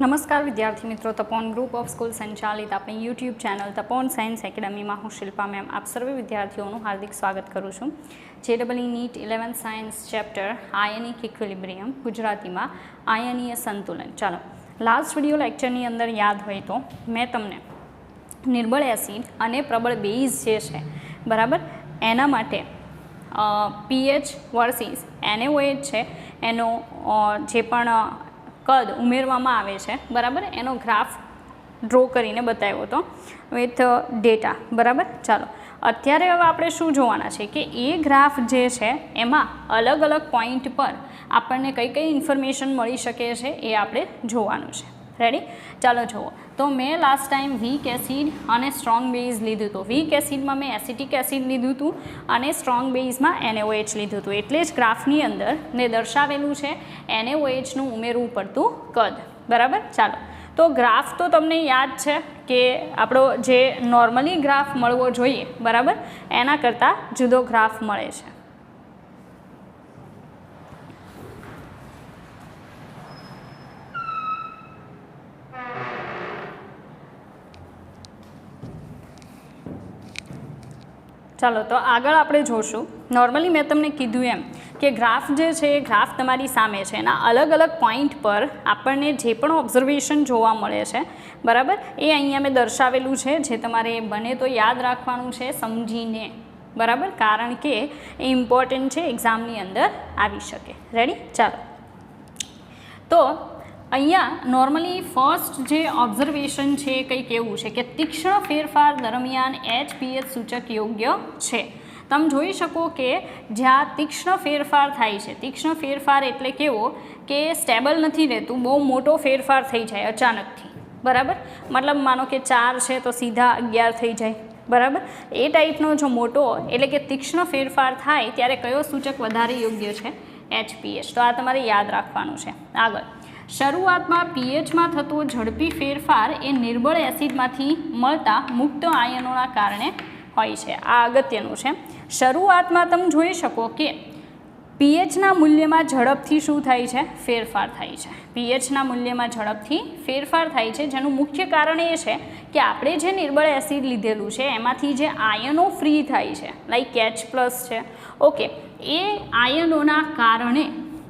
નમસ્કાર વિદ્યાર્થી મિત્રો, તપોન ગ્રુપ ઓફ સ્કૂલ સંચાલિત આપણી યુટ્યુબ ચેનલ તપોન સાયન્સ એકેડમીમાં હું શિલ્પા મેમ આપ સર્વે વિદ્યાર્થીઓનું હાર્દિક સ્વાગત કરું છું. JEE NEET 11 science chapter ionic equilibrium, ગુજરાતીમાં આયનીય સંતુલન. ચાલો, લાસ્ટ વિડીયો લેક્ચરની અંદર યાદ હોય તો મેં તમને નિર્બળ એસિડ અને પ્રબળ બેઝ જે છે બરાબર, એના માટે pH વર્સિસ NaOH છે એનો જે પણ કદ ઉમેરવામાં આવે છે બરાબર, એનો ગ્રાફ ડ્રો કરીને બતાવ્યો હતો વિથ ડેટા બરાબર. ચાલો, અત્યારે હવે આપણે શું જોવાના છે કે એ ગ્રાફ જે છે એમાં અલગ અલગ પોઈન્ટ પર આપણને કઈ કઈ ઇન્ફોર્મેશન મળી શકે છે એ આપણે જોવાનું છે. રેડી? ચાલો જુઓ. તો મેં લાસ્ટ ટાઈમ વીક એસિડ અને સ્ટ્રોંગ બેઝ લીધું હતું. વીક એસિડમાં મેં એસિટિક એસિડ લીધું હતું અને સ્ટ્રોંગ બેઝમાં NaOH લીધું હતું. એટલે જ ગ્રાફની અંદર ને દર્શાવેલું છે NaOHનું ઉમેરવું પડતું કદ બરાબર. ચાલો, તો ગ્રાફ તો તમને યાદ છે કે આપણો જે નોર્મલી ગ્રાફ મળવો જોઈએ બરાબર, એના કરતાં જુદો ગ્રાફ મળે છે. ચાલો, તો આગળ આપણે જોશું. નોર્મલી મેં તમને કીધું એમ કે ગ્રાફ જે છે એ ગ્રાફ તમારી સામે છે. એના અલગ અલગ પોઈન્ટ પર આપણને જે પણ ઓબ્ઝર્વેશન જોવા મળે છે બરાબર, એ અહીંયા મેં દર્શાવેલું છે, જે તમારે બને તો યાદ રાખવાનું છે સમજીને બરાબર, કારણ કે એ ઇમ્પોર્ટન્ટ છે, એક્ઝામની અંદર આવી શકે. રેડી? ચાલો, તો અહીંયા નોર્મલી ફર્સ્ટ જે ઓબ્ઝર્વેશન છે કંઈક એવું છે કે તીક્ષ્ણ ફેરફાર દરમિયાન HPH સૂચક યોગ્ય છે. તમે જોઈ શકો કે જ્યાં તીક્ષ્ણ ફેરફાર થાય છે, તીક્ષ્ણ ફેરફાર એટલે કેવો કે સ્ટેબલ નથી રહેતું, બહુ મોટો ફેરફાર થઈ જાય અચાનકથી બરાબર. મતલબ માનો કે 4 છે તો સીધા 11 થઈ જાય બરાબર. એ ટાઈપનો જો મોટો એટલે કે તીક્ષ્ણ ફેરફાર થાય ત્યારે કયો સૂચક વધારે યોગ્ય છે? HPH. તો આ તમારે યાદ રાખવાનું છે. આગળ, શરૂઆતમાં પીએચમાં થતો ઝડપી ફેરફાર એ નિર્બળ એસિડમાંથી મળતા મુક્ત આયનોના કારણે હોય છે. આ અગત્યનું છે. શરૂઆતમાં તમે જોઈ શકો કે પીએચના મૂલ્યમાં ઝડપથી શું થાય છે? ફેરફાર થાય છે. પીએચના મૂલ્યમાં ઝડપથી ફેરફાર થાય છે, જેનું મુખ્ય કારણ એ છે કે આપણે જે નિર્બળ એસિડ લીધેલું છે એમાંથી જે આયનો ફ્રી થાય છે, લાઈક H+ છે, ઓકે, એ આયનોના કારણે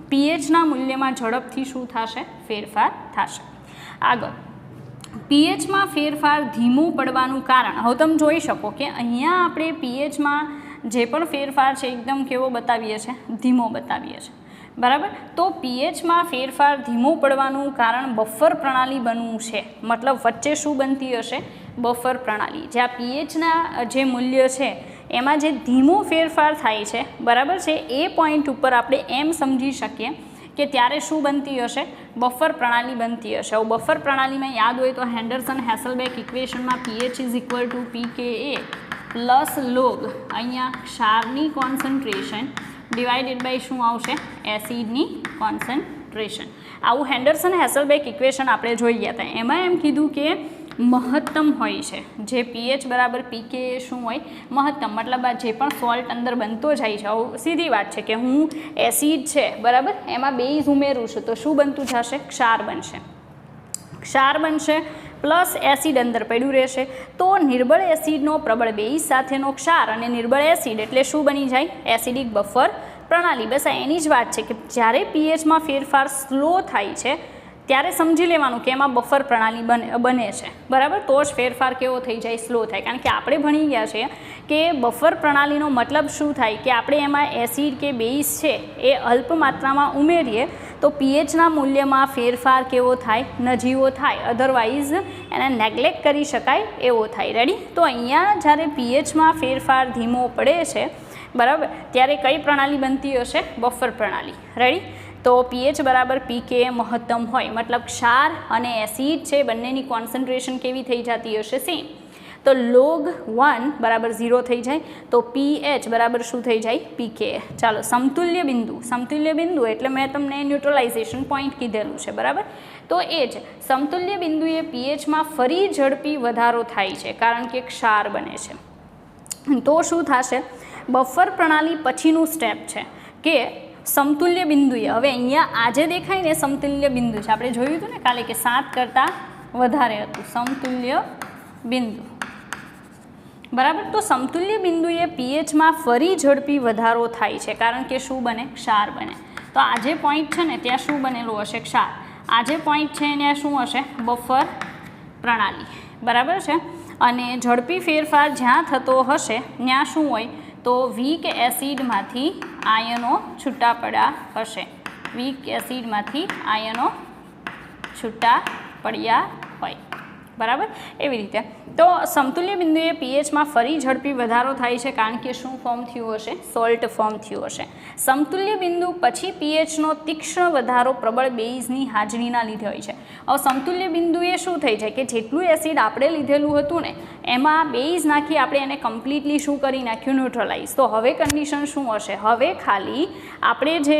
પીએચના મૂલ્યમાં ઝડપથી શું થશે? ફેરફાર થશે. આગળ, પીએચમાં ફેરફાર ધીમું પડવાનું કારણ. હવે તમે જોઈ શકો કે અહીંયા આપણે પીએચમાં જે પણ ફેરફાર છે એકદમ કેવો બતાવીએ છીએ? ધીમો બતાવીએ છીએ બરાબર. તો પીએચમાં ફેરફાર ધીમું પડવાનું કારણ બફર પ્રણાલી બનવું છે. મતલબ વચ્ચે શું બનતી હશે? બફર પ્રણાલી. જ્યાં પીએચના જે મૂલ્ય છે એમાં જે ધીમો ફેરફાર થાય છે બરાબર છે, એ પોઈન્ટ ઉપર આપણે એમ સમજી શકીએ કે ત્યારે શું બનતી હશે? બફર પ્રણાલી બનતી હશે. હવે બફર પ્રણાલીમાં યાદ હોય તો હેન્ડરસન-હેસલબેક ઇક્વેશનમાં pH = pKa પ્લસ લોગ અહીંયા ક્ષારની કોન્સન્ટ્રેશન ડિવાઇડેડ બાય શું આવશે? એસિડની કોન્સન્ટ્રેશન. આવું હેન્ડરસન-હેસલબેક ઇક્વેશન આપણે જોઈ ગયા હતા. એમાં એમ કીધું કે મહત્તમ હોય છે જે pH બરાબર pKa શું હોય? મહત્તમ. મતલબ આ જે પણ સોલ્ટ અંદર બનતો જાય છે, આવું સીધી વાત છે કે હું એસિડ છે બરાબર, એમાં બેઝ ઉમેરું છું તો શું બનતું જશે? ક્ષાર બનશે. ક્ષાર બનશે પ્લસ એસિડ અંદર પડ્યું રહેશે. તો નિર્બળ એસિડનો પ્રબળ બેઝ સાથેનો ક્ષાર અને નિર્બળ એસિડ એટલે શું બની જાય? એસિડિક બફર પ્રણાલી. બસ આ એની જ વાત છે કે જ્યારે પીએચમાં ફેરફાર સ્લો થાય છે ત્યારે સમજી લેવાનું કે એમાં બફર પ્રણાલી બને છે બરાબર. તો જ ફેરફાર કેવો થઈ જાય? સ્લો થાય. કારણ કે આપણે ભણી ગયા છીએ કે બફર પ્રણાલીનો મતલબ શું થાય કે આપણે એમાં એસિડ કે બેઝ છે એ અલ્પ માત્રામાં ઉમેરીએ તો પીએચના મૂલ્યમાં ફેરફાર કેવો થાય? નજીવો થાય. અધરવાઇઝ એને નેગ્લેક્ટ કરી શકાય એવો થાય. રેડી? તો અહીંયા જ્યારે પીએચમાં ફેરફાર ધીમો પડે છે બરાબર, ત્યારે કઈ પ્રણાલી બનતી હશે? બફર પ્રણાલી. રેડી? તો pH બરાબર pKa મહત્તમ હોય, મતલબ ક્ષાર અને એસિડ છે બંનેની કોન્સન્ટ્રેશન કેવી થઈ જતી હશે? સેમ. તો log 1 બરાબર 0 થઈ જાય. તો pH બરાબર શું થઈ જાય? pKa. ચાલો, સમતુલ્ય બિંદુ. સમતુલ્ય બિંદુ એટલે મેં તમને ન્યુટ્રલાઇઝેશન પોઈન્ટ કીધેલું છે બરાબર. તો એ જ સમતુલ્ય બિંદુએ પીએચમાં ફરી ઝડપી વધારો થાય છે કારણ કે ક્ષાર બને છે. તો શું થશે? બફર પ્રણાલી પછીનું સ્ટેપ છે કે સમતુલ્ય બિંદુએ, હવે અહીંયા આજે દેખાય ને સમતુલ્ય બિંદુ છે, આપણે જોયું હતું ને કાલે કે 7 કરતાં વધારે હતું સમતુલ્ય બિંદુ, બરાબર. તો સમતુલ્ય બિંદુએ પીએચમાં ફરી ઝડપી વધારો થાય છે, કારણ કે શું બને? ક્ષાર બને. તો આ જે પોઈન્ટ છે ને ત્યાં શું બનેલું હશે? ક્ષાર. આ જે પોઈન્ટ છે ત્યાં શું હશે? બફર પ્રણાલી, બરાબર છે. અને ઝડપી ફેરફાર જ્યાં થતો હશે ત્યાં શું હોય? તો વીક એસિડમાંથી આયનો છૂટા પડ્યા હશે, વીક એસિડમાંથી આયનો છૂટા પડ્યા હોય, બરાબર. એવી રીતે તો સમતુલ્ય બિંદુએ પીએચમાં ફરી ઝડપી વધારો થાય છે, કારણ કે શું ફોર્મ થયું હશે? સોલ્ટ ફોર્મ થયું હશે. સમતુલ્ય બિંદુ પછી પીએચનો તીક્ષ્ણ વધારો પ્રબળ બેઝની હાજરીના લીધે હોય છે. હવે સમતુલ્ય બિંદુએ શું થઈ જાય કે જેટલું એસિડ આપણે લીધેલું હતું ને એમાં બેઝ નાખી આપણે એને કમ્પ્લીટલી શું કરી નાખ્યું? ન્યુટ્રલાઇઝ. તો હવે કન્ડિશન શું હશે? હવે ખાલી આપણે જે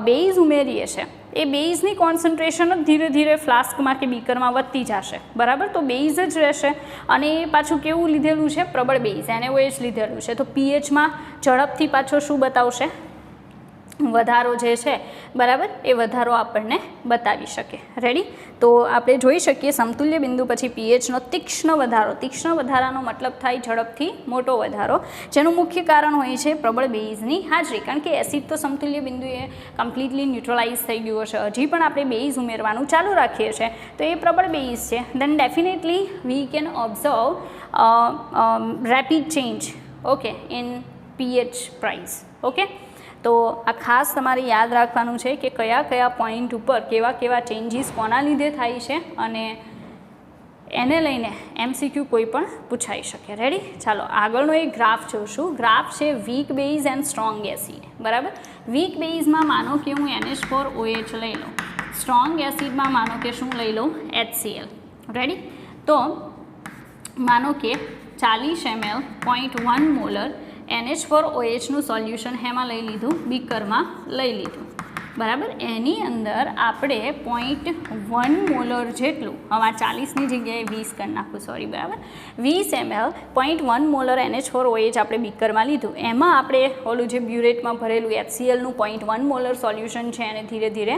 બેઝ ઉમેરીએ છીએ એ બેઝની કોન્સન્ટ્રેશન જ ધીરે ધીરે ફ્લાસ્કમાં કે બીકરમાં વધતી જશે, બરાબર. તો બેઝ જ રહેશે અને એ પાછું કેવું લીધેલું છે? પ્રબળ બેઝ, NaOH લીધેલું છે. તો પીએચમાં ઝડપથી પાછો શું બતાવશે? વધારો જે છે, બરાબર, એ વધારો આપણને બતાવી શકે. રેડી. તો આપણે જોઈ શકીએ સમતુલ્ય બિંદુ પછી પીએચનો તીક્ષ્ણ વધારો. તીક્ષ્ણ વધારાનો મતલબ થાય ઝડપથી મોટો વધારો, જેનું મુખ્ય કારણ હોય છે પ્રબળ બેઝની હાજરી, કારણ કે એસિડ તો સમતુલ્ય બિંદુએ કમ્પ્લીટલી ન્યુટ્રલાઇઝ થઈ ગયું હશે. હજી પણ આપણે બેઝ ઉમેરવાનું ચાલુ રાખીએ છીએ તો એ પ્રબળ બેઝ છે. Then definitely we can observe rapid change, okay, in pH price. Okay. તો આ ખાસ તમારે યાદ રાખવાનું છે કે કયા કયા પોઈન્ટ ઉપર કેવા કેવા ચેન્જીસ કોના લીધે થાય છે, અને એને લઈને MCQ કોઈ પણ પૂછાઈ શકે. રેડી. ચાલો આગળનો એક ગ્રાફ જોઈશું. ગ્રાફ છે weak base and strong acid, બરાબર. વીક બેઝમાં માનો કે હું NH4OH લઈ લઉં, સ્ટ્રોંગ એસિડમાં માનો કે શું લઈ લઉં? HCl. રેડી. તો માનો કે 40 ml 0.1 મોલર NH4OHનું સોલ્યુશન હેમાં લઈ લીધું? બીકરમાં લઈ લીધું, બરાબર. એની અંદર આપણે 0.1 મોલર જેટલું, હવે 40ની જગ્યાએ 20 કરી નાખું, સોરી, બરાબર. 20 ml 0.1 મોલર NH4OH આપણે બીકરમાં લીધું. એમાં આપણે ઓલું જે બ્યુરેટમાં ભરેલું HClનું 0.1 મોલર સોલ્યુશન છે એને ધીરે ધીરે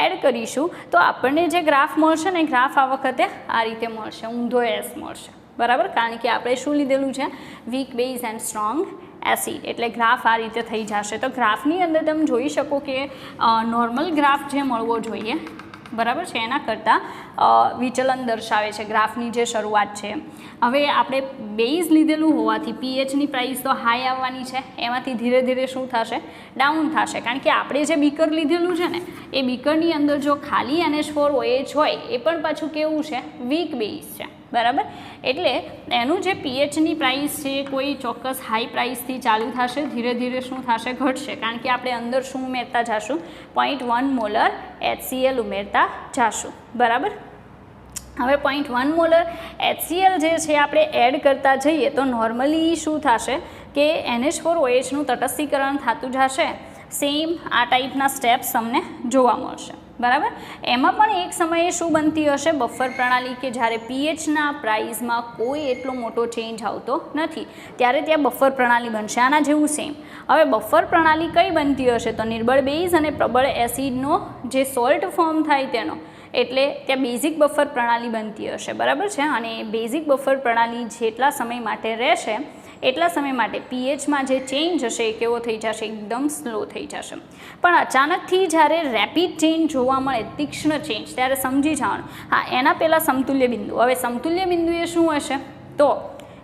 એડ કરીશું. તો આપણને જે ગ્રાફ મળશે ને, ગ્રાફ આ વખતે આ રીતે મળશે, ઊંધો S મળશે, બરાબર. કારણ કે આપણે શું લીધેલું છે? Weak base and strong acid. એટલે ગ્રાફ આ રીતે થઈ જશે. તો ગ્રાફની અંદર તમે જોઈ શકો કે નોર્મલ ગ્રાફ જે મળવો જોઈએ, બરાબર છે, એના કરતાં વિચલન દર્શાવે છે ગ્રાફની જે શરૂઆત છે. હવે આપણે બેઝ લીધેલું હોવાથી પીએચની પ્રાઇસ તો હાઈ આવવાની છે, એમાંથી ધીરે ધીરે શું થશે? ડાઉન થશે, કારણ કે આપણે જે બીકર લીધેલું છે ને એ બીકરની અંદર જો ખાલી NH4OH હોય એ પણ પાછું કેવું છે? વીક બેઝ છે, બરાબર. એટલે એનું જે પીએચની પ્રાઇસ છે કોઈ ચોક્કસ હાઈ પ્રાઇસથી ચાલુ થશે, ધીરે ધીરે શું થશે? ઘટશે, કારણ કે આપણે અંદર શું ઉમેરતા જશું? 0.1 મોલર HCl ઉમેરતા જશું, બરાબર. હવે 0.1 મોલર HCl જે છે આપણે એડ કરતા જઈએ તો નોર્મલી શું થશે કે NH4OHનું તટસ્થીકરણ થતું જશે. સેમ આ ટાઈપના સ્ટેપ્સ તમને જોવા મળશે, બરાબર. એમાં પણ એક સમયે શું બનતી હશે? બફર પ્રણાલી, કે જ્યારે પીએચના પ્રાઇઝમાં કોઈ એટલો મોટો ચેન્જ આવતો નથી ત્યારે ત્યાં બફર પ્રણાલી બનશે, આના જેવું સેમ. હવે બફર પ્રણાલી કઈ બનતી હશે? તો નિર્બળ બેઝ અને પ્રબળ એસિડનો જે સોલ્ટ ફોર્મ થાય તેનો, એટલે ત્યાં બેઝિક બફર પ્રણાલી બનતી હશે, બરાબર છે. અને બેઝિક બફર પ્રણાલી જેટલા સમય માટે રહેશે એટલા સમય માટે પીએચમાં જે ચેન્જ હશે એ કેવો થઈ જશે? એકદમ સ્લો થઈ જશે. પણ અચાનકથી જ્યારે રેપિડ ચેન્જ જોવા મળે, તીક્ષ્ણ ચેન્જ, ત્યારે સમજી જવાનું હા એના પહેલાં સમતુલ્ય બિંદુ. હવે સમતુલ્ય બિંદુ એ શું હશે? તો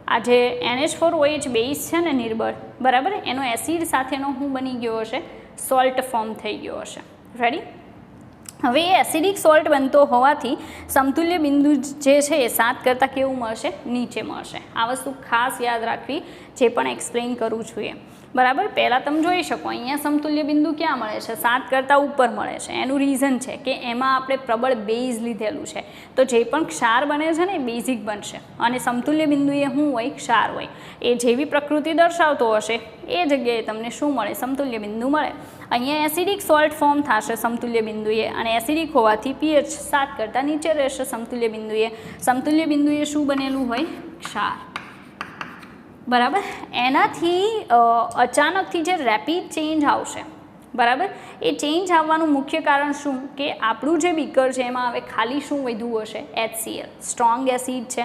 આ જે NH4OH બેઝ છે ને નિર્બળ, બરાબર, એનો એસિડ સાથેનો શું બની ગયો હશે? સોલ્ટ ફોર્મ થઈ ગયો હશે. રેડી. હવે એ એસિડિક સોલ્ટ બનતો હોવાથી સમતુલ્ય બિંદુ જે છે એ 7 કરતાં કેવું મળશે? નીચે મળશે. આ વસ્તુ ખાસ યાદ રાખવી જે પણ એક્સપ્લેન કરું છું એ, બરાબર. પહેલાં તમે જોઈ શકો અહીંયા સમતુલ્ય બિંદુ ક્યાં મળે છે? 7 કરતાં ઉપર મળે છે. એનું રીઝન છે કે એમાં આપણે પ્રબળ બેઝ લીધેલું છે, તો જે પણ ક્ષાર બને છે ને એ બેઝિક બનશે, અને સમતુલ્ય બિંદુ એ શું હોય? ક્ષાર હોય. એ જેવી પ્રકૃતિ દર્શાવતો હશે એ જગ્યાએ તમને શું મળે? સમતુલ્ય બિંદુ મળે. અહીંયા એસિડિક સોલ્ટ ફોર્મ થશે સમતુલ્ય બિંદુએ, અને એસિડિક હોવાથી પીએચ 7 કરતાં નીચે રહેશે સમતુલ્ય બિંદુએ. સમતુલ્ય બિંદુએ શું બનેલું હોય? ક્ષાર, બરાબર. એનાથી અચાનકથી જે રેપિડ ચેન્જ આવશે, બરાબર. એ ચેન્જ આવવાનું મુખ્ય કારણ શું કે આપણું જે બીકર છે એમાં હવે ખાલી શું વધ્યું હશે, HCl. સ્ટ્રોંગ એસિડ છે,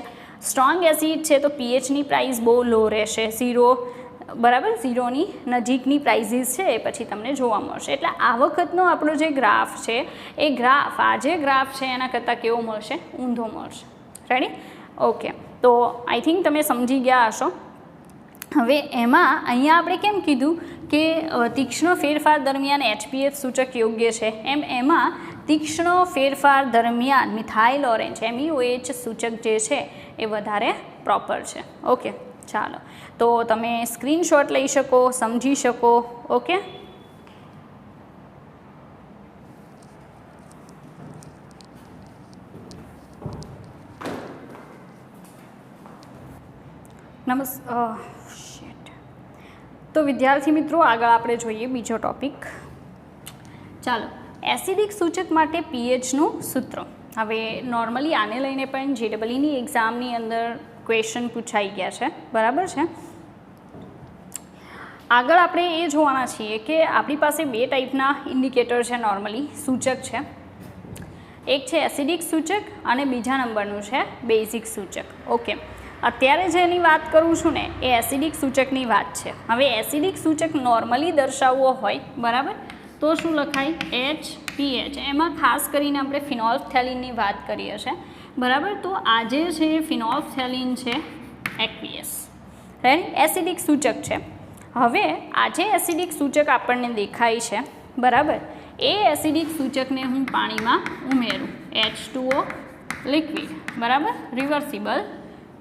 સ્ટ્રોંગ એસિડ છે તો પીએચની પ્રાઇસ બહુ લો રહેશે, 0, બરાબર, 0ની નજીકની પ્રાઇઝીસ છે એ પછી તમને જોવા મળશે. એટલે આ વખતનો આપણો જે ગ્રાફ છે એ ગ્રાફ, આ જે ગ્રાફ છે એના કરતાં કેવો મળશે, ઊંધો મળશે. રેડી? ઓકે, તો આઈ થિંક તમે સમજી ગયા હશો. હવે એમાં અહીંયા આપણે કેમ કીધું કે તીક્ષ્ણ ફેરફાર દરમિયાન HPF સૂચક યોગ્ય છે, એમાં તીક્ષ્ણ ફેરફાર દરમિયાન મિથાઇલ ઓરેન્જ MEOH સૂચક જે છે એ વધારે પ્રોપર છે. ઓકે, ચાલો, તો તમે સ્ક્રીનશોટ લઈ શકો, સમજી શકો. ઓકે, તો વિદ્યાર્થી મિત્રો, આગળ આપણે જોઈએ બીજો ટોપિક. ચાલો, એસિડિક સૂચક માટે પીએચનું સૂત્ર. હવે નોર્મલી આને લઈને પણ JEEની એક્ઝામની અંદર ક્વેશ્ચન પૂછાઈ ગયા છે, બરાબર છે. આગળ આપણે એ જોવાના છીએ કે આપણી પાસે બે ટાઈપના ઇન્ડિકેટર છે, નોર્મલી સૂચક છે. એક છે એસિડિક સૂચક અને બીજા નંબરનું છે બેઝિક સૂચક. ઓકે, અત્યારે જેની વાત કરું છું ને એ એસિડિક સૂચકની વાત છે. હવે એસિડિક સૂચક નોર્મલી દર્શાવવો હોય, બરાબર, તો શું લખાય, HPH. એમાં ખાસ કરીને આપણે ફિનોલ્ફથેલિનની વાત કરીએ છીએ, બરાબર. તો આજે છે ફિનોલ્ફથેલિન છે એક્વિયસ, રાઈટ, એસિડિક સૂચક છે. હવે આજે એસિડિક સૂચક આપણને દેખાય છે, બરાબર. એ એસિડિક સૂચકને હું પાણીમાં ઉમેરું, H2O લિક્વિડ, બરાબર, રિવર્સિબલ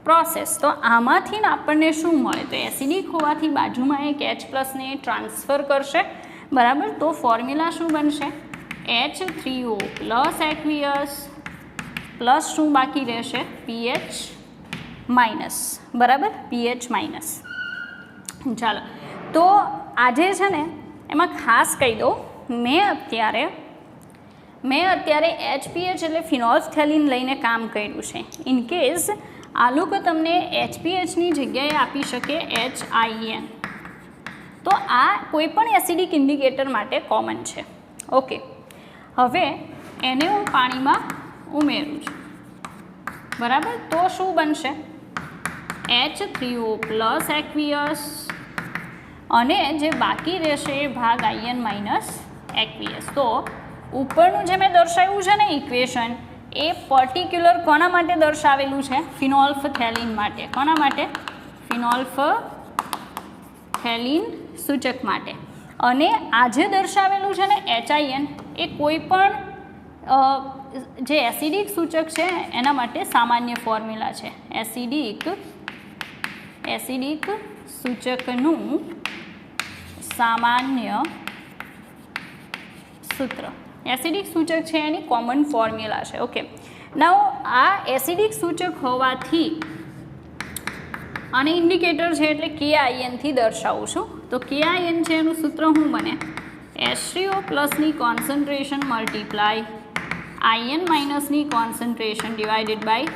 પ્રોસેસ. તો આમાંથી આપણને શું મળે, તો એસિડિક હોવાથી બાજુમાં એક H+ને ટ્રાન્સફર કરશે, બરાબર. તો ફોર્મ્યુલા શું બનશે, H3O પ્લસ એક્વિયસ પ્લસ શું બાકી રહેશે, pH માઇનસ, બરાબર, pH માઇનસ. ચાલો, તો આજે છે ને એમાં ખાસ કહી દઉં, મેં અત્યારે HPH એટલે ફિનોલ્ફથેલિન લઈને કામ કર્યું છે. ઇનકેસ આ લોકો તમને HPHની જગ્યાએ આપી શકે HIN, તો આ કોઈપણ એસિડિક ઇન્ડિકેટર માટે કોમન છે. ઓકે, હવે એને હું પાણીમાં ઉમેરું છું, બરાબર. તો શું બનશે, H3O પ્લસ એક્વિયસ અને જે બાકી રહેશે એ ભાગ IN માઇનસ એક્વિયસ. તો ઉપરનું જે મેં દર્શાવ્યું છે ને ઇક્વેશન, એ પર્ટિક્યુલર કોના માટે દર્શાવેલું છે, ફિનોલ્ફથેલિન માટે. કોના માટે, ફિનોલ્ફથેલિન સૂચક માટે. અને આજે દર્શાવેલું છે ને HIN, એ કોઈ પણ જે એસિડિક સૂચક છે એના માટે સામાન્ય ફોર્મ્યુલા છે. એસિડિક સૂચકનું સામાન્ય સૂત્ર, એસિડિક સૂચક છે એની કોમન ફોર્મ્યુલા છે. ઓકે, નાઉ આ એસિડિક સૂચક હોવાથી આને ઇન્ડિકેટર છે એટલે KIN થી દર્શાવું છું. તો KIN છે એનું સૂત્ર શું બને, H3O પ્લસની કોન્સન્ટ્રેશન મલ્ટીપ્લાય IN માઇનસની કોન્સન્ટ્રેશન ડિવાઇડેડ બાય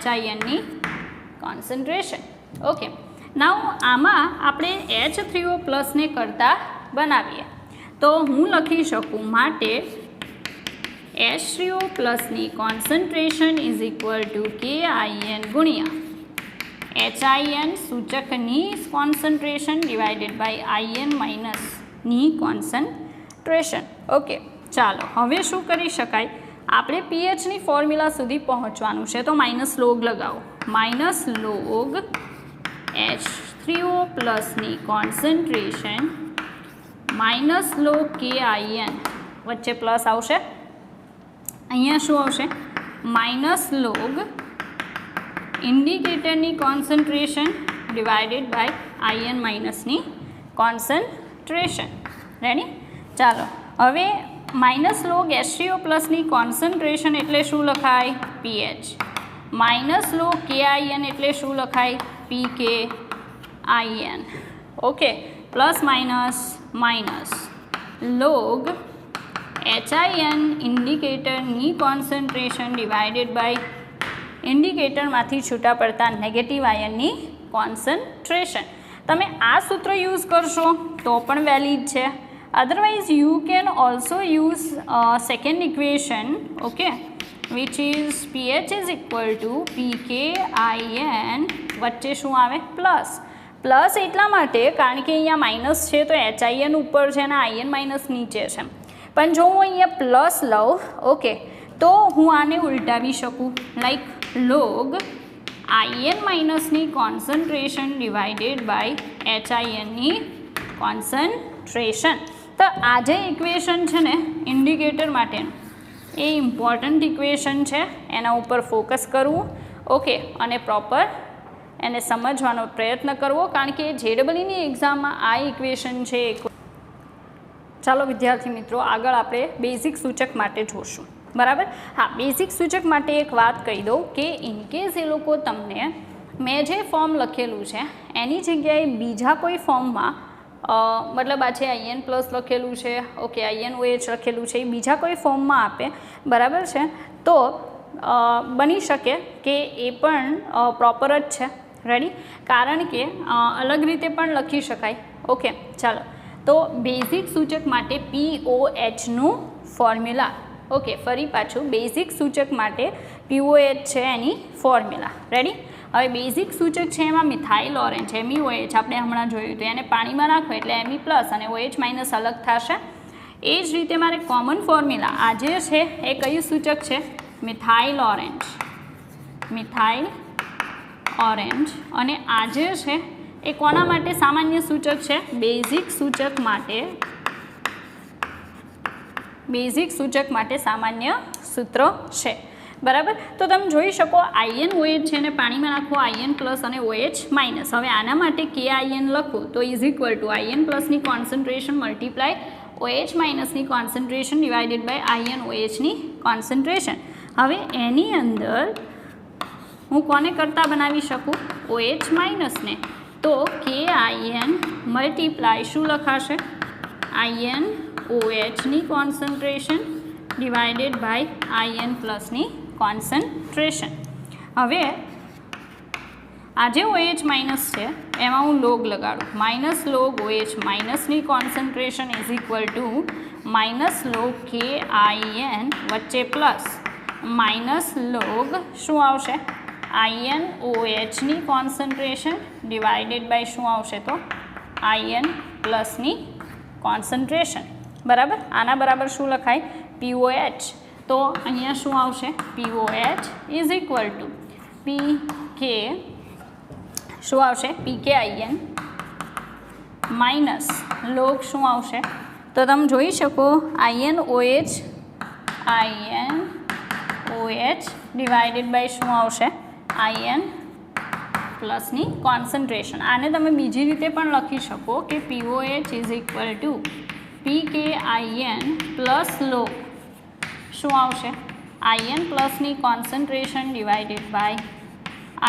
HINની કોન્સન્ટ્રેશન. ઓકે, નાઉ આમાં આપણે H3O પ્લસને કરતાં બનાવીએ તો હું લખી શકું, માટે H3O પ્લસની concentration is equal to KIN ગુણ્યા HIN સૂચકની કોન્સન્ટ્રેશન ડિવાઇડેડ બાય IN માઇનસની કોન્સન્ટ્રેશન. ઓકે, ચાલો, હવે શું કરી શકાય, આપણે પીએચની ફોર્મ્યુલા સુધી પહોંચવાનું છે. તો માઇનસ લોગ લગાવો, માઇનસ લોગ H3O પ્લસની કોન્સન્ટ્રેશન માઇનસ લોગ KIN, વચ્ચે પ્લસ આવશે, અહીંયા શું આવશે, માઇનસ લોગ ઇન્ડિકેટરની કોન્સન્ટ્રેશન ડિવાઇડેડ બાય IN માઇનસની કોન્સન્ટ્રેશન. રેડી? ચાલો, હવે માઇનસ લોગ H3O પ્લસની કોન્સન્ટ્રેશન એટલે શું લખાય, pH. માઇનસ લોગ KIN એટલે શું લખાય, pKIN. Okay, plus minus minus log HIN ઇન્ડિકેટરની કોન્સન્ટ્રેશન ડિવાઇડેડ બાય ઇન્ડિકેટરમાંથી છૂટા પડતા નેગેટિવ આયનની કોન્સન્ટ્રેશન. તમે આ સૂત્ર યુઝ કરશો તો પણ વેલિડ છે, otherwise you can also use second equation, okay, which is pH is equal to pKIN વચ્ચે શું આવે પ્લસ એટલા માટે કારણ કે અહીંયા માઇનસ છે તો HIN ઉપર છે અને IN માઇનસ નીચે છે, પણ જો હું અહીંયા પ્લસ લઉં, ઓકે, તો હું આને ઉલટાવી શકું, લાઈક log IN માઇનસની કોન્સન્ટ્રેશન ડિવાઇડેડ બાય HINની કોન્સન્ટ્રેશન. તો આ જે ઇક્વેશન છે ને ઇન્ડિકેટર માટેનું, એ ઇમ્પોર્ટન્ટ ઇક્વેશન છે, એના ઉપર ફોકસ કરવું, ઓકે, અને પ્રોપર એને સમજવાનો પ્રયત્ન કરવો, કારણ કે JEEની એક્ઝામમાં આ ઇક્વેશન છે. ચાલો વિદ્યાર્થી મિત્રો, આગળ આપણે બેઝિક સૂચક માટે જોશું, બરાબર. હા, બેઝિક સૂચક માટે એક વાત કહી દઉં કે ઇનકેસ એ લોકો તમને મેં જે ફોર્મ લખેલું છે એની જગ્યાએ બીજા કોઈ ફોર્મમાં મતલબ આ છે IN પ્લસ લખેલું છે, ઓકે, INOH લખેલું છે, એ બીજા કોઈ ફોર્મમાં આપે, બરાબર છે, તો બની શકે કે એ પણ પ્રોપર જ છે, રેડી, કારણ કે અલગ રીતે પણ લખી શકાય, ઓકે. ચાલો, તો બેઝિક સૂચક માટે POHનું ફોર્મ્યુલા, ઓકે, ફરી પાછું બેઝિક સૂચક માટે POH છે એની ફોર્મ્યુલા, રેડી. હવે બેઝિક સૂચક છે એમાં મિથાઇલ ઓરેન્જ MEOH આપણે હમણાં જોયું હતું, એને પાણીમાં નાખો એટલે Me પ્લસ અને OH માઇનસ અલગ થશે. એ જ રીતે મારે કોમન ફોર્મ્યુલા આ જે છે એ કયું સૂચક છે? Methyl orange. અને આ જે છે એ કોના માટે સામાન્ય સૂચક છે? બેઝિક સૂચક માટે સામાન્ય સૂત્ર છે, બરાબર. તો તમે જોઈ શકો INOH છે ને પાણીમાં નાખો IN પ્લસ અને OH માઇનસ. હવે આના માટે KIN લખું તો ઇઝ ઇક્વલ ટુ IN પ્લસની કોન્સન્ટ્રેશન મલ્ટીપ્લાય OH માઇનસની કોન્સન્ટ્રેશન ડિવાઇડેડ બાય INOHની કોન્સન્ટ્રેશન. હવે એની અંદર હું કોને કરતાં બનાવી શકું? OH માઇનસને. તો KIN મલ્ટીપ્લાય શું લખાશે? INOHની કોન્સન્ટ્રેશન ડિવાઇડેડ બાય IN પ્લસની કોન્સન્ટ્રેશન. હવે આ જે OH માઇનસ છે એમાં હું લોગ લગાડું, માઇનસ લોગ OH માઇનસની concentration is equal to minus log KIN વચ્ચે પ્લસ માઇનસ લોગ શું આવશે? INOHની કોન્સન્ટ્રેશન ડિવાઇડેડ બાય શું આવશે? તો IN પ્લસની કોન્સન્ટ્રેશન, બરાબર. આના બરાબર શું લખાય? POH. તો અહીંયા શું આવશે? POH is equal two PK શું આવશે? PKIN માઇનસ લોગ શું આવશે? તો તમે જોઈ શકો INOH ડિવાઇડેડ બાય શું આવશે? IN પ્લસની કોન્સન્ટ્રેશન. આને તમે બીજી રીતે પણ લખી શકો કે POH is equal to PKIN plus log શું આવશે? IN પ્લસની કોન્સન્ટ્રેશન ડિવાઇડેડ બાય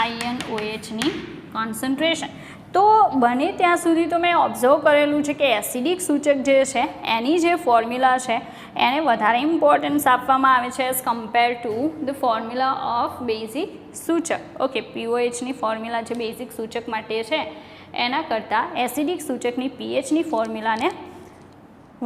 INOHની કોન્સન્ટ્રેશન. તો બને ત્યાં સુધી તો મેં ઓબ્ઝર્વ કરેલું છે કે એસિડિક સૂચક જે છે એની જે ફોર્મ્યુલા છે એને વધારે ઇમ્પોર્ટન્સ આપવામાં આવે છે as compare to the formula of basic સૂચક. ઓકે, POHની ફોર્મ્યુલા જે બેઝિક સૂચક માટે છે એના કરતાં એસિડિક સૂચકની pHની ફોર્મ્યુલાને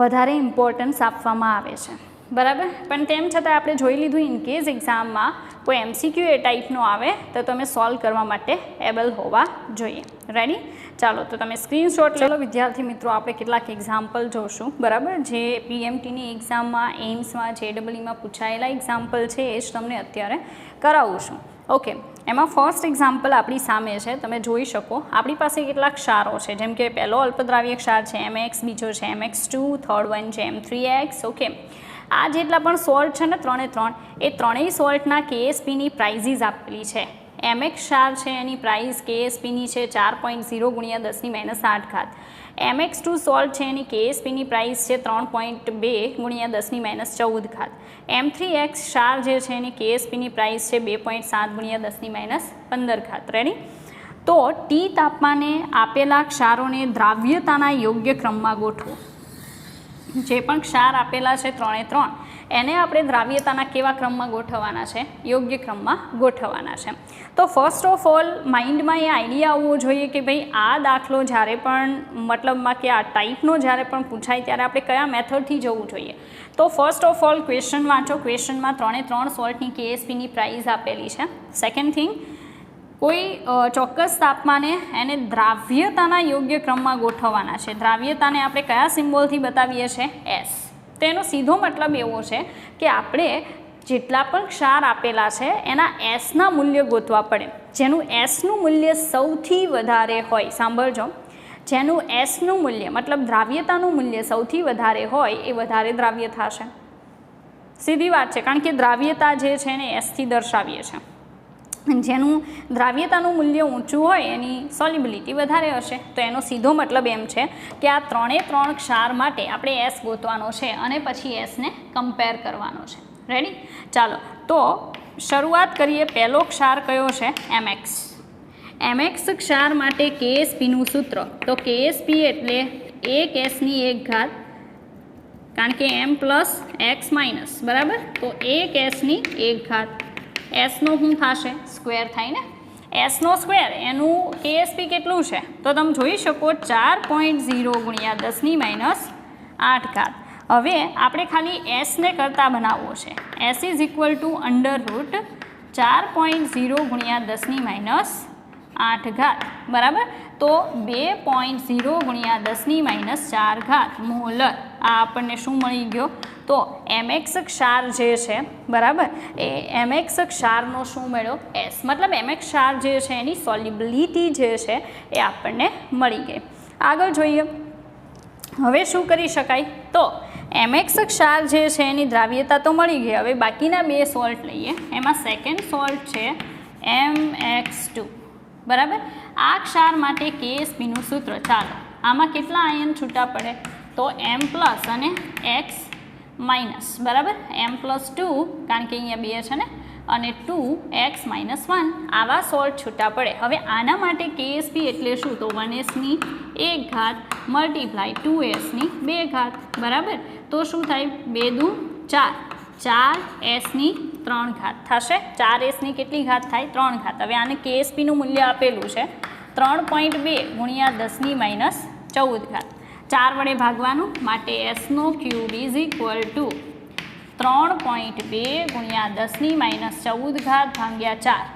વધારે ઇમ્પોર્ટન્સ આપવામાં આવે છે, બરાબર. પણ તેમ છતાં આપણે જોઈ લીધું ઇનકેસ એક્ઝામમાં કોઈ MCQ એ ટાઈપનો આવે તો તમે સોલ્વ કરવા માટે એબલ હોવા જોઈએ, રેડી. ચાલો, તો તમે સ્ક્રીનશોટ લો. વિદ્યાર્થી મિત્રો, આપણે કેટલાક એક્ઝામ્પલ જોશું, બરાબર. જે PMTની એક્ઝામમાં, એમ્સમાં, JEEમાં પૂછાયેલા એક્ઝામ્પલ છે એ જ તમને અત્યારે કરાવું છું, ઓકે. એમાં ફર્સ્ટ એક્ઝામ્પલ આપણી સામે છે, તમે જોઈ શકો આપણી પાસે કેટલાક ક્ષારો છે, જેમ કે પહેલો અલ્પદ્રાવ્ય ક્ષાર છે MX, બીજો છે MX2, થર્ડ વન છે M3X, ઓકે. આ જેટલા પણ સોલ્ટ છે ને ત્રણે એ ત્રણેય સોલ્ટના KSPની પ્રાઇઝીસ આપેલી છે. MX ક્ષાર છે એની પ્રાઇસ KSPની છે 4.0 ગુણ્યા 10⁻8. MX2 સોલ્ટ છે એની KSPની પ્રાઇસ છે 3.2 ગુણ્યા 10⁻14. M3X ક્ષાર જે છે એની KSPની પ્રાઇસ છે 2.7 ગુણ્યા 10⁻15. રેડી. તો T તાપમાને આપેલા ક્ષારોને દ્રાવ્યતાના યોગ્ય ક્રમમાં ગોઠવો. જે પણ ક્ષાર આપેલા છે ત્રણે એને આપણે દ્રાવ્યતાના કેવા ક્રમમાં ગોઠવવાના છે? યોગ્ય ક્રમમાં ગોઠવવાના છે. તો ફર્સ્ટ ઓફ ઓલ માઇન્ડમાં એ આઈડિયા આવવો જોઈએ કે ભાઈ આ દાખલો જ્યારે પણ મતલબમાં કે આ ટાઈપનો જ્યારે પણ પૂછાય ત્યારે આપણે કયા મેથડથી જવું જોઈએ. તો ફર્સ્ટ ઓફ ઓલ ક્વેશ્ચન વાંચો. ક્વેશ્ચનમાં 3 સોલ્ટની KSPની પ્રાઇસ આપેલી છે. સેકન્ડ થિંગ, કોઈ ચોક્કસ તાપમાને એને દ્રાવ્યતાના યોગ્ય ક્રમમાં ગોઠવવાના છે. દ્રાવ્યતાને આપણે કયા સિમ્બોલથી બતાવીએ છીએ? S. તેનો સીધો મતલબ એવો છે કે આપણે જેટલા પણ ક્ષાર આપેલા છે એના એસના મૂલ્ય ગોતવા પડે. જેનું એસનું મૂલ્ય સૌથી વધારે હોય, સાંભળજો, જેનું એસનું મૂલ્ય મતલબ દ્રાવ્યતાનું મૂલ્ય સૌથી વધારે હોય એ વધારે દ્રાવ્ય થશે. સીધી વાત છે, કારણ કે દ્રાવ્યતા જે છે ને એસથી દર્શાવીએ છીએ. જેનું દ્રાવ્યતાનું મૂલ્ય ઊંચું હોય એની સોલ્યુબિલિટી વધારે હશે. તો એનો સીધો મતલબ એમ છે કે આ 3 ક્ષાર માટે આપણે એસ ગોતવાનો છે અને પછી એસને કમ્પેર કરવાનો છે. રેડી? ચાલો તો શરૂઆત કરીએ. પહેલો ક્ષાર કયો છે? MX. MX ક્ષાર માટે KSPનું સૂત્ર, તો KSP એટલે 1 S ની 1 ઘાત, કારણ કે M પ્લસ X માઇનસ, બરાબર? તો 1 S ની 1 ઘાત. એસનો શું થશે? સ્ક્વેર થાય ને. એસનો સ્ક્વેર, એનું KSP કેટલું છે? તો તમે જોઈ શકો 4.0 ગુણ્યા 10 ની માઇનસ 8 ઘાત. હવે આપણે ખાલી એસને કરતા બનાવવો છે. S is equal two under route 4.0 ગુણ્યા 10 ની માઇનસ 8 ઘાત, બરાબર? તો 2.0 ગુણ્યા 10 ની માઇનસ 4 ઘાત મોલર. આ આપણને શું મળી ગયો? તો MX ક્ષાર જે છે, બરાબર, એ MX ક્ષારનો શું મળ્યો? S. મતલબ MX ક્ષાર જે છે એની સોલ્યુબિલિટી જે છે એ આપણને મળી ગઈ. આગળ જોઈએ. હવે શું કરી શકાય? તો MX ક્ષાર જે છે એની દ્રાવ્યતા તો મળી ગઈ. હવે બાકીના 2 સોલ્ટ લઈએ. એમાં સેકન્ડ સોલ્ટ છે MX2, બરાબર? આ ક્ષાર માટે KSPનું સૂત્ર, ચાલો આમાં કેટલા આયન છૂટા પડે? તો M પ્લસ અને X માઇનસ, બરાબર? M+2, કારણ કે અહીંયા 2 છે ને, અને 2x - 1 આવા સોલ્ટ છૂટા પડે. હવે આના માટે KSP એટલે શું? તો 1s ની 1 ઘાત મલ્ટીપ્લાય 2s ની 2 ઘાત, બરાબર? તો શું થાય? 2 દુ 4, 4s ની 3 ઘાત થશે. 4s ની કેટલી ઘાત થાય? 3 ઘાત. હવે આને KSPનું મૂલ્ય આપેલું છે 3.2 ગુણ્યા 10 ની માઇનસ 14 ઘાત. 4 વડે ભાગવાનું, માટે એસનો ક્યુબ ઇઝ ઇક્વલ ટુ 3.2 ગુણ્યા 10 ની માઇનસ 14 ઘાત ભાગ્યા 4.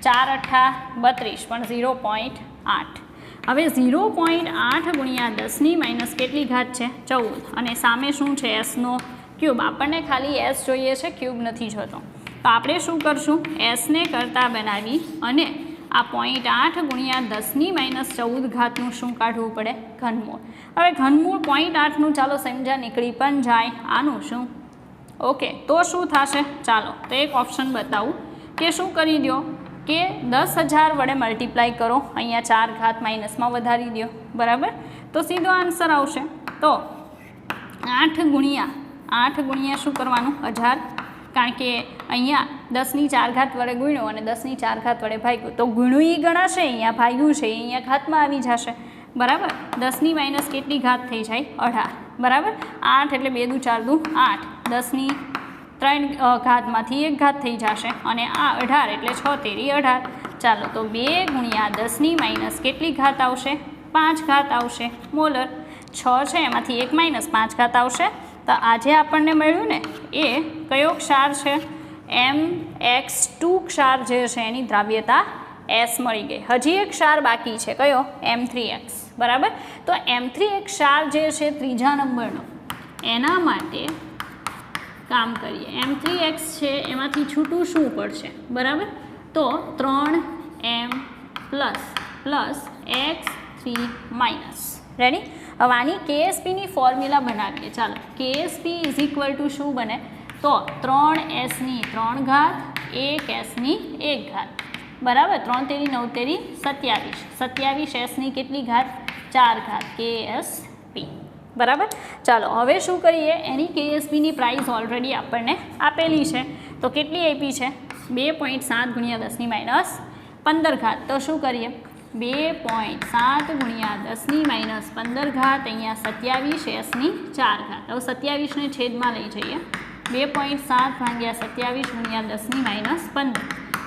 4 × 8 32, પણ 0.8. હવે 0.8 ગુણ્યા 10 ની માઇનસ કેટલી ઘાત છે? 14. અને સામે શું છે? એસનો ક્યુબ. આપણને ખાલી એસ જોઈએ છે, ક્યુબ નથી જોતો. તો આપણે શું કરશું? એસને કરતા બનાવી અને આ 0.8 ગુણ્યા 10 ની માઇનસ 14 ઘાતનું શું કાઢવું પડે? ઘનમૂળ. હવે ઘનમૂળ 0.8નું ચાલો સમજા નીકળી પણ જાય. આનું શું? ઓકે, તો શું થશે? ચાલો તો એક ઓપ્શન બતાવું કે શું કરી દો કે 10,000 વડે મલ્ટીપ્લાય કરો, અહીંયા 4 ઘાત માઇનસમાં વધારી દો, બરાબર? તો સીધો આન્સર આવશે. તો 8 ગુણ્યા શું કરવાનું? 1000, કારણ કે અહીંયા 10 ની 4 ઘાત વડે ગુણ્યો અને 10 ની 4 ઘાત વડે ભાગ્યું, તો ગુણ્યું એ ગણાશે, અહીંયા ભાગ્યું છે અહીંયા ઘાતમાં આવી જશે, બરાબર? 10 ની માઇનસ કેટલી ઘાત થઈ જાય? 18, બરાબર? 8 એટલે 2 દુ 4 દુ 8, 10 ની 3 ઘાતમાંથી 1 ઘાત થઈ જશે, અને આ 18 એટલે 6 તેરી 18. ચાલો તો 2 ગુણ્યા 10 ની માઇનસ કેટલી ઘાત આવશે? 5 ઘાત આવશે મોલર. 6 છે એમાંથી 1 માઇનસ 5 ઘાત આવશે. તો આજે આપણને મળ્યું ને એ કયો ક્ષાર છે? MX2 ક્ષાર જે છે એની દ્રાવ્યતા S મળી ગઈ. હજી એક ક્ષાર બાકી છે, કયો? M3X, બરાબર? તો M3X ક્ષાર જે છે ત્રીજા નંબરનો, એના માટે કામ કરીએ. M3X છે એમાંથી છૂટું શું પડશે? બરાબર? તો 3M plus X3 minus. Ready? હવે આની KSPની ફોર્મ્યુલા બનાવીએ. ચાલો, KSP ઇઝ ઇક્વલ ટુ શું બને? તો 3s ની 3 ઘાત 1s ની 1 ઘાત, બરાબર? 3 તેરી 9 તેરી 27, 27s ની કેટલી ઘાત? 4 ઘાત, KSP, બરાબર? ચાલો હવે શું કરીએ? એની KSPની પ્રાઇસ ઓલરેડી આપણને આપેલી છે. તો કેટલી આપી છે? 2.7 ગુણ્યા 10 ની માઇનસ 15 ઘાત. તો શું કરીએ? 2.7 ગુણ્યા 10 ની માઇનસ 15 ઘાત, અહીંયા 27s ની 4 ઘાત. હવે 27ને છેદમાં લઈ જઈએ, 2.7 ભાગ્યા 27 ગુણ્યા 10 - 15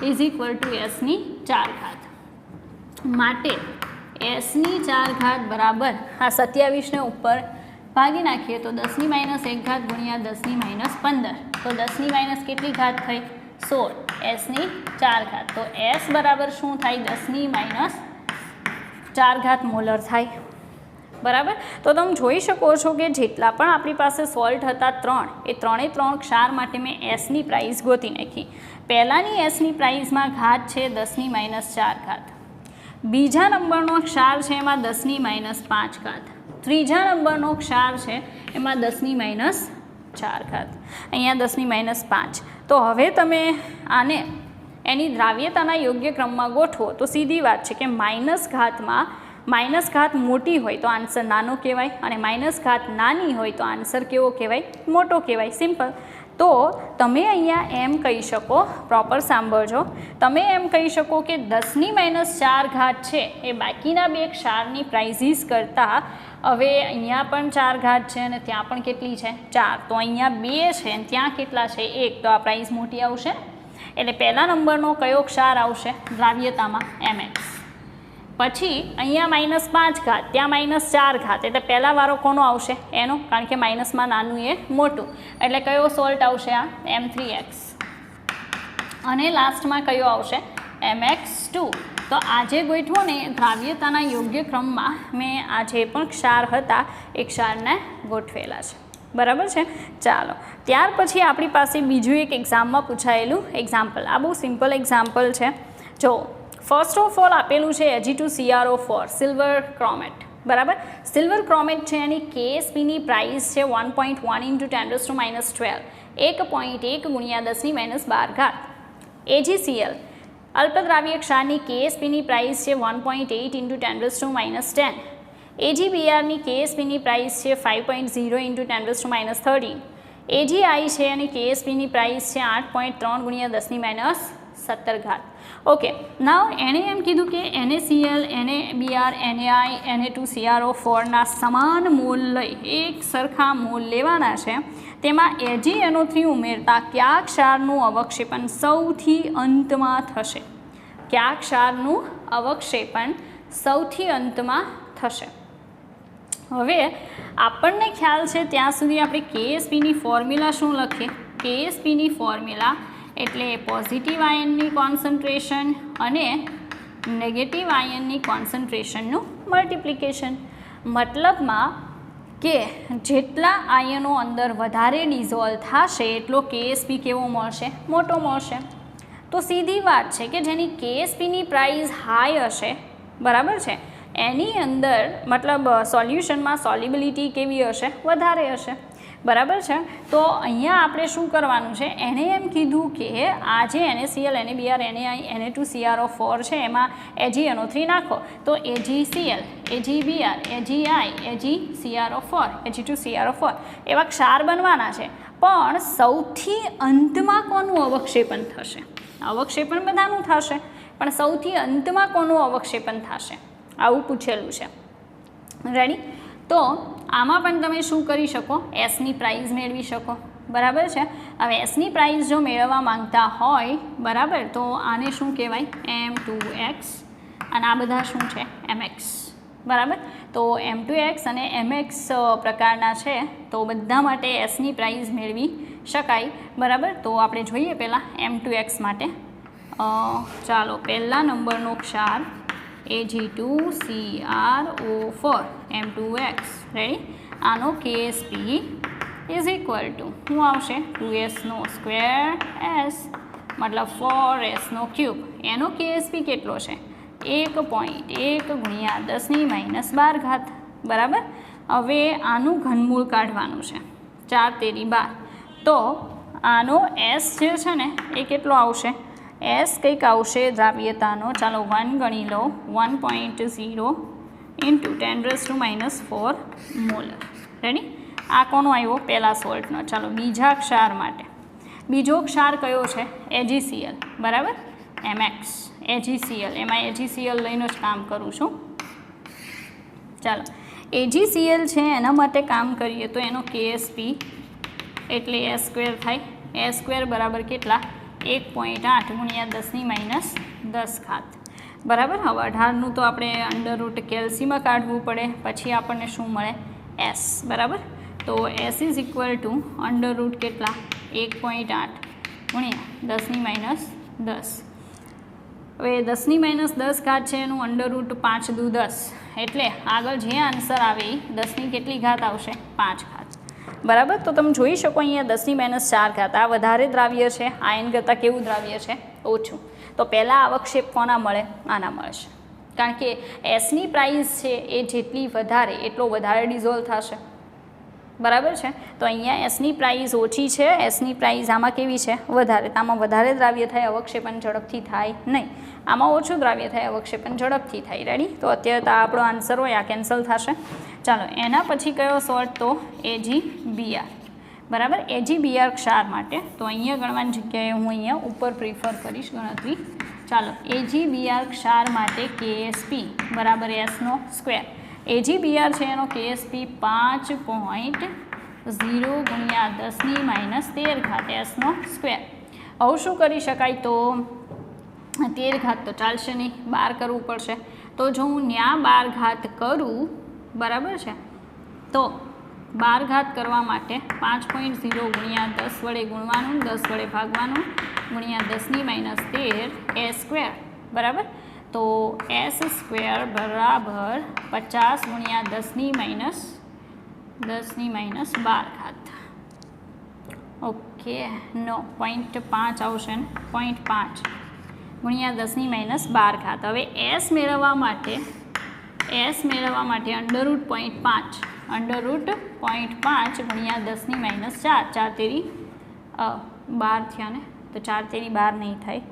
ઇઝ ઇક્વલ ટુ એસની 4 ઘાત. માટે એસની 4 ઘાત બરાબર આ 27ને ઉપર ભાગી નાખીએ તો 10 - 1 ઘાત ગુણ્યા 10 - 15 તો 10 - કેટલી ઘાત થઈ 16 એસની 4 ઘાત. તો એસ બરાબર શું થાય 10 - 4 ઘાત મોલર થાય. બરાબર. તો તમે જોઈ શકો છો કે જેટલા પણ આપણી પાસે સોલ્ટ હતા 3 એ 3 ક્ષાર માટે મેં એસની પ્રાઇસ ગોતી નાખી. પહેલાંની એસની પ્રાઇસમાં ઘાત છે 10 - 4 ઘાત. બીજા નંબરનો ક્ષાર છે એમાં 10 - 5 ઘાત. ત્રીજા નંબરનો ક્ષાર છે એમાં 10 - 4 ઘાત. અહીંયા 10 - 5. તો હવે તમે આને એની દ્રાવ્યતાના યોગ્ય ક્રમમાં ગોઠવો તો સીધી વાત છે કે માઇનસ ઘાતમાં માઇનસ ઘાત મોટી હોય તો આન્સર નાનો કહેવાય અને માઇનસ ઘાત નાની હોય તો આન્સર કેવો કહેવાય મોટો કહેવાય. સિમ્પલ. તો તમે અહીંયા એમ કહી શકો, પ્રોપર સાંભળજો, તમે એમ કહી શકો કે 10 - 4 ઘાત છે એ બાકીના બે ક્ષારની પ્રાઇઝીસ કરતાં હવે અહીંયા પણ 4 ઘાત છે અને ત્યાં પણ કેટલી છે 4. તો અહીંયા 2 છે અને ત્યાં કેટલા છે 1. તો આ પ્રાઇઝ મોટી આવશે. એટલે પહેલા નંબરનો કયો ક્ષાર આવશે દ્રાવ્યતામાં MX. પછી અહીંયા -5 ઘાત ત્યાં -4 ઘાત એટલે પહેલાં વારો કોનો આવશે એનો, કારણ કે માઇનસમાં નાનું એ મોટું એટલે કયો સોલ્ટ આવશે આ M3X. અને લાસ્ટમાં કયો આવશે MX2. તો આજે ગોઠવો ને દ્રાવ્યતાના યોગ્ય ક્રમમાં મેં આ જે પણ ક્ષાર હતા એ ક્ષારને ગોઠવેલા છે. બરાબર છે. ચાલો ત્યાર પછી આપણી પાસે બીજું એક એક્ઝામમાં પૂછાયેલું એક્ઝામ્પલ. આ બહુ સિમ્પલ એક્ઝામ્પલ છે. જો ફર્સ્ટ ઓફ ઓલ આપેલું છે Ag2CrO4 સિલ્વર ક્રોમેટ. બરાબર. સિલ્વર ક્રોમેટ છે એની KSPની પ્રાઇસ છે 1.1 × 10⁻12 1.1 ગુણ્યા 10 - 12 ઘાત. AgCl અલ્પદ્રાવ્ય ક્ષારની KSPની પ્રાઇસ છે 1.8 × 10⁻10 AgBrની KSPની પ્રાઇસ છે 5.0 × 10⁻13 AgI છે અને KSPની પ્રાઇસ છે 8.3 ગુણ્યા 10 - 17 ઘાત. ઓકે. નાવ એણે એમ કીધું કે NaCl, NaBr, NaI, Na2CrO4ના સમાન મોલ લઈ એક સરખા મોલ લેવાના છે. તેમાં AgNO3 ઉમેરતા કયા ક્ષારનું અવક્ષેપન સૌથી અંતમાં થશે? કયા ક્ષારનું અવક્ષેપન સૌથી અંતમાં થશે? હવે આપણને ખ્યાલ છે ત્યાં સુધી આપણે KSPની ફોર્મ્યુલા શું લખીએ? KSPની ફોર્મ્યુલા એટલે પોઝિટિવ આયનની કોન્સન્ટ્રેશન અને નેગેટિવ આયનની કોન્સન્ટ્રેશનનું મલ્ટિપ્લિકેશન. મતલબમાં કે જેટલા આયનો અંદર વધારે ડિઝોલ્વ થશે એટલો KSP કેવો મળશે? મોટો મળશે. તો સીધી વાત છે કે જેની KSPની પ્રાઇસ હાઈ હશે, બરાબર છે, એની અંદર મતલબ સોલ્યુશનમાં સોલ્યુબિલિટી કેવી હશે? વધારે હશે. બરાબર છે. તો અહીંયા આપણે શું કરવાનું છે, એને એમ કીધું કે આ જે NaCl, NaBr, NaI, Na2CrO4 છે એમાં AgNO3 નાખો તો AgCl, AgBr, AgI, AgCrO4, Ag2CrO4 એવા ક્ષાર બનવાના છે. પણ સૌથી અંતમાં કોનું અવક્ષેપન થશે? અવક્ષેપણ બધાનું થશે પણ સૌથી અંતમાં કોનું અવક્ષેપન થશે આવું પૂછેલું છે. રેડી. તો આમાં પણ તમે શું કરી શકો? એસની પ્રાઇઝ મેળવી શકો. બરાબર છે. હવે એસની પ્રાઇઝ જો મેળવવા માંગતા હોય, બરાબર, તો આને શું કહેવાય? M2X અને આ બધા શું છે? MX. બરાબર. તો M2X અને MX પ્રકારના છે તો બધા માટે એસની પ્રાઇઝ મેળવી શકાય. બરાબર. તો આપણે જોઈએ પહેલાં M2X માટે. ચાલો પહેલા નંબરનો ક્ષાર Ag2CrO4 M2X. રેડી. આનો KSP ઇઝ ઇક્વલ ટુ શું આવશે? 2s² s મતલબ 4s³. એનો KSP કેટલો છે? 1.1 ગુણ્યા 10 - 12 ઘાત. બરાબર. હવે આનું ઘનમૂળ કાઢવાનું છે. 4 તેરી 12. તો આનો S જે છે ને એ કેટલો આવશે? S કંઈક આવશે દ્રાવ્યતાનો, ચાલો 1 ગણી લો, 1.0 × 10⁻⁴ મોલર. રેડી. આ કોનો આવ્યો? પહેલા સોલ્ટનો. ચાલો બીજા ક્ષાર માટે. બીજો ક્ષાર કયો છે? AgCl. બરાબર. MX. AgCl. એમાં AgCl લઈને જ કામ કરું છું. ચાલો AgCl છે એના માટે કામ કરીએ તો એનો KSP એટલે એ સ્ક્વેર થાય. એ સ્ક્વેર બરાબર કેટલા? 1.8 ગુણ્યા 10⁻10 ઘાત. બરાબર. હવે 18નું તો આપણે અંડર રૂટ કેલ્સીમાં કાઢવું પડે, પછી આપણને શું મળે? એસ. બરાબર. તો S is equal two under route કેટલા? 1.8 ગુણ્યા 10⁻10. હવે 10⁻10 ઘાત છે એનું અંડર રૂટ 5 દુ 10, એટલે આગળ જે આન્સર આવે એ 10ની કેટલી ઘાત આવશે? 5 ઘાત. બરાબર. તો તમે જોઈ શકો અહીંયા 10⁻4 ઘાત. આ વધારે દ્રાવ્ય છે, આયન કરતાં કેવું દ્રાવ્ય છે? ઓછું. તો પહેલાં અવક્ષેપ કોના મળે? આના મળશે, કારણ કે એસની પ્રાઇસ છે એ જેટલી વધારે એટલો વધારે ડિઝોલ્વ થશે. બરાબર છે. તો અહીંયા એસની પ્રાઇસ ઓછી છે, એસની પ્રાઇસ આમાં કેવી છે? વધારે. તો આમાં વધારે દ્રાવ્ય થાય, અવક્ષેપન ઝડપથી થાય નહીં. આમાં ઓછું દ્રાવ્ય થાય, અવક્ષેપન ઝડપથી થાય. રેડી? તો અત્યારે તો આપણો આન્સર હોય, આ કેન્સલ થશે. ચાલો, એના પછી કયો સોર્ટ? તો AgBr. બરાબર. AgBr ક્ષાર માટે તો અહીંયા ગણવાની જગ્યાએ હું અહીંયા ઉપર પ્રિફર કરીશ ગણતરી. ચાલો, AgBr ક્ષાર માટે KSP બરાબર એસનો સ્ક્વેર. AgBr છે એનો KSP 5.0 ગુણ્યા 10⁻13 ઘાત એસનો સ્ક્વેર. હવે શું કરી શકાય? તો 13 ઘાત તો ચાલશે નહીં, 12 કરવું પડશે. તો જો હું ન્યા 12 ઘાત કરું, બરાબર છે, તો 12 ઘાત કરવા માટે 5.0 ગુણ્યા 10 વડે ગુણવાનું, 10 વડે ભાગવાનું, ગુણ્યા 10⁻13 એ સ્ક્વેર. બરાબર. તો એસ સ્ક્વેર બરાબર 50 ગુણ્યા 10⁻12 ઘાત. ઓકે, નો 0.5 આવશે ને, 0.5 ગુણ્યા 10⁻12 ઘાત. હવે એસ મેળવવા માટે અંડર રૂટ 0.5 ગુણ્યા 10⁻4, 4 તેરી 12 થયા ને, તો 4 તેરી 12 નહીં થાય.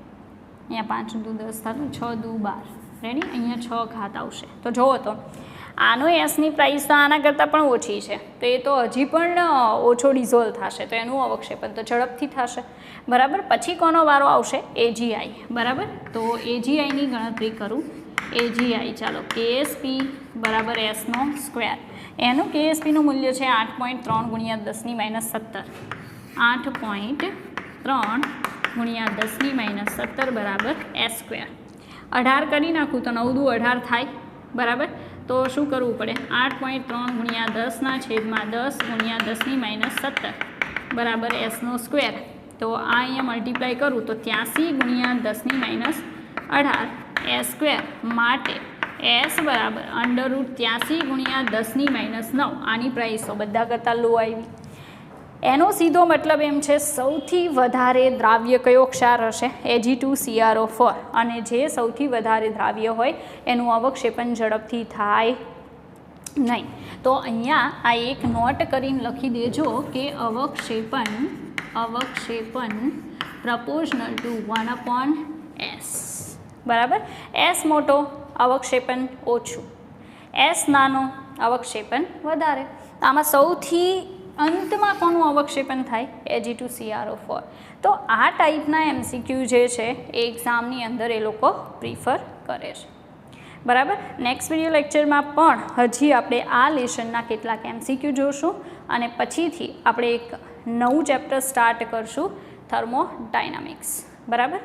અહીંયા 5 દુ 10 થતું, 6 દુ 12. રેડી? અહીંયા 6 ઘાત આવશે. તો જુઓ, તો આનો એસની પ્રાઇસ તો આના કરતાં પણ ઓછી છે, તો એ તો હજી પણ ઓછો ડિઝોલ્વ થશે, તો એનું અવક્ષેપન તો ઝડપથી થશે. બરાબર. પછી કોનો વારો આવશે? AgI. બરાબર. તો AgIની ગણતરી કરું. AgI, ચાલો, KSP બરાબર એસનો સ્ક્વેર. એનું KSPનું મૂલ્ય છે 8.3 ગુણ્યા 10⁻17. 8.3 ગુણ્યા 10⁻17 બરાબર એસ સ્ક્વેર. 18 કરી નાખું તો 9 દુ 18 થાય. બરાબર. તો શું કરવું પડે? 8.3 ગુણ્યા 10/10 ગુણ્યા 10⁻17 બરાબર એસનો સ્ક્વેર. તો આ અહીંયા મલ્ટીપ્લાય કરું તો 83 ગુણ્યા 10⁻18 એસ સ્ક્વેર માટે એસ બરાબર અંડર રૂટ 83 ગુણ્યા 10⁻9. આની પ્રાઇસ તો બધા કરતાં લો આવી. એનો સીધો મતલબ એમ છે સૌથી વધારે દ્રાવ્ય કયો ક્ષાર હશે? Ag2CrO4. અને જે સૌથી વધારે દ્રાવ્ય હોય એનું અવક્ષેપન ઝડપથી થાય નહીં. તો અહીંયા આ એક નોટ કરીને લખી દેજો કે અવક્ષેપન પ્રપોર્શનલ ટુ 1/s. બરાબર. એસ મોટો, અવક્ષેપન ઓછું. એસ નાનો, અવક્ષેપન વધારે. આમાં સૌથી અંતમાં કોનું અવક્ષેપન થાય? Ag2CrO4. તો આ ટાઈપના MCQ જે છે એ એક્ઝામની અંદર એ લોકો પ્રિફર કરે છે. બરાબર. નેક્સ્ટ વિડીયો લેક્ચરમાં પણ હજી આપણે આ લેશનના કેટલાક MCQ જોશું અને પછીથી આપણે એક નવું ચેપ્ટર સ્ટાર્ટ કરશું, થર્મોડાયનામિક્સ. બરાબર.